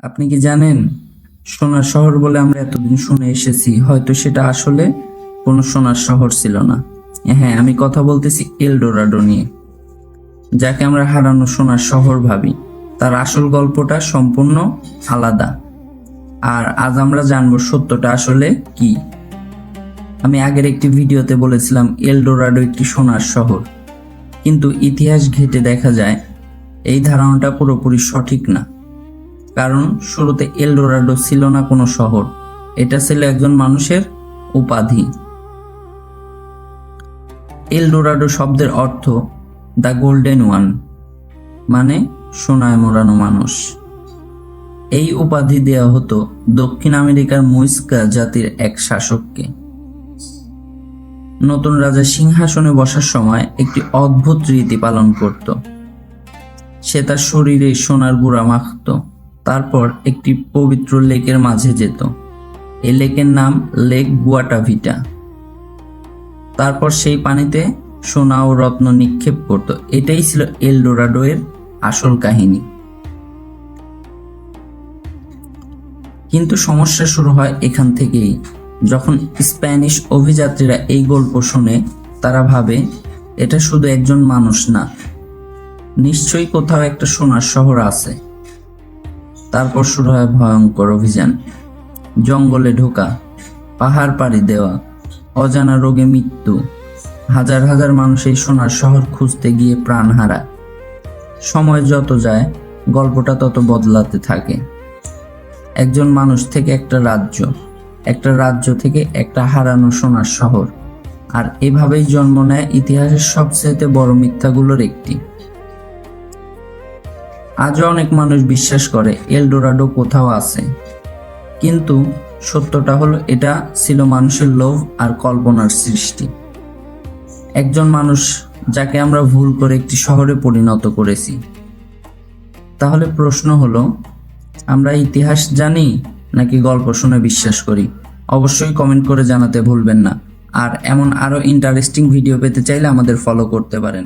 আপনি কি জানেন সোনার শহর বলে আমরা এতদিন শুনে এসেছি, হয়তো সেটা আসলে কোনো সোনার শহর ছিল না। হ্যাঁ, আমি কথা বলতেছি এলডোরাডো নিয়ে, যাকে আমরা হারানো সোনার শহর ভাবি। তার আসল গল্পটা সম্পূর্ণ আলাদা, আর আজ আমরা জানবো সত্যটা আসলে কি। আমি আগের একটি ভিডিওতে বলেছিলাম এলডোরাডো একটি সোনার শহর, কিন্তু ইতিহাস ঘেঁটে দেখা যায় এই ধারণাটা পুরোপুরি সঠিক না। কারণ শুরুতে এলডোরাডো ছিল না কোনো শহর, এটা ছিল একজন মানুষের উপাধি। এলডোরাডো শব্দের অর্থ দ্য গোল্ডেন ওয়ান, মানে সোনায় মোড়ানো মানুষ। এই উপাধি দেওয়া হতো দক্ষিণ আমেরিকার মুইস্কা জাতির এক শাসককে। নতুন রাজা সিংহাসনে বসার সময় একটি অদ্ভুত রীতি পালন করত। সে তার শরীরে সোনার গুঁড়া মাখত, তারপর একটি পবিত্র লেকের মাঝে যেত। এই লেকের নাম লেক গুয়াটাভিটা। তারপর সেই পানিতে সোনা ও রত্ন নিক্ষেপ করত। এটাই ছিল এলডোরাডো এর আসল কাহিনী। কিন্তু সমস্যা শুরু হয় এখান থেকেই। যখন স্প্যানিশ অভিযাত্রীরা এই গল্প শোনে, তারা ভাবে এটা শুধু একজন মানুষ না, নিশ্চয়ই কোথাও একটা সোনার শহর আছে। তারপর শুরু হয় ভয়ঙ্কর অভিযান। জঙ্গলে ঢোকা, পাহাড় পাড়ি দেওয়া, অজানা রোগে মৃত্যু। হাজার হাজার মানুষ এই সোনার শহর খুঁজতে গিয়ে প্রাণ হারায়। সময় যত যায় গল্পটা তত বদলাতে থাকে। একজন মানুষ থেকে একটা রাজ্য থেকে একটা হারানো সোনার শহর। আর এভাবেই জন্ম নেয় ইতিহাসের সবচেয়ে বড় মিথ্যাগুলোর একটি। আজও অনেক মানুষ বিশ্বাস করে এলডোরাডো কোথাও আছে, কিন্তু সত্যটা হলো এটা ছিল মানুষের লোভ আর কল্পনার সৃষ্টি। একজন মানুষ যাকে আমরা ভুল করে একটি শহরে পরিণত করেছি। তাহলে প্রশ্ন হলো, আমরা ইতিহাস জানি নাকি গল্প শুনে বিশ্বাস করি? অবশ্যই কমেন্ট করে জানাতে ভুলবেন না। আর এমন আরো ইন্টারেস্টিং ভিডিও পেতে চাইলে আমাদের ফলো করতে পারেন।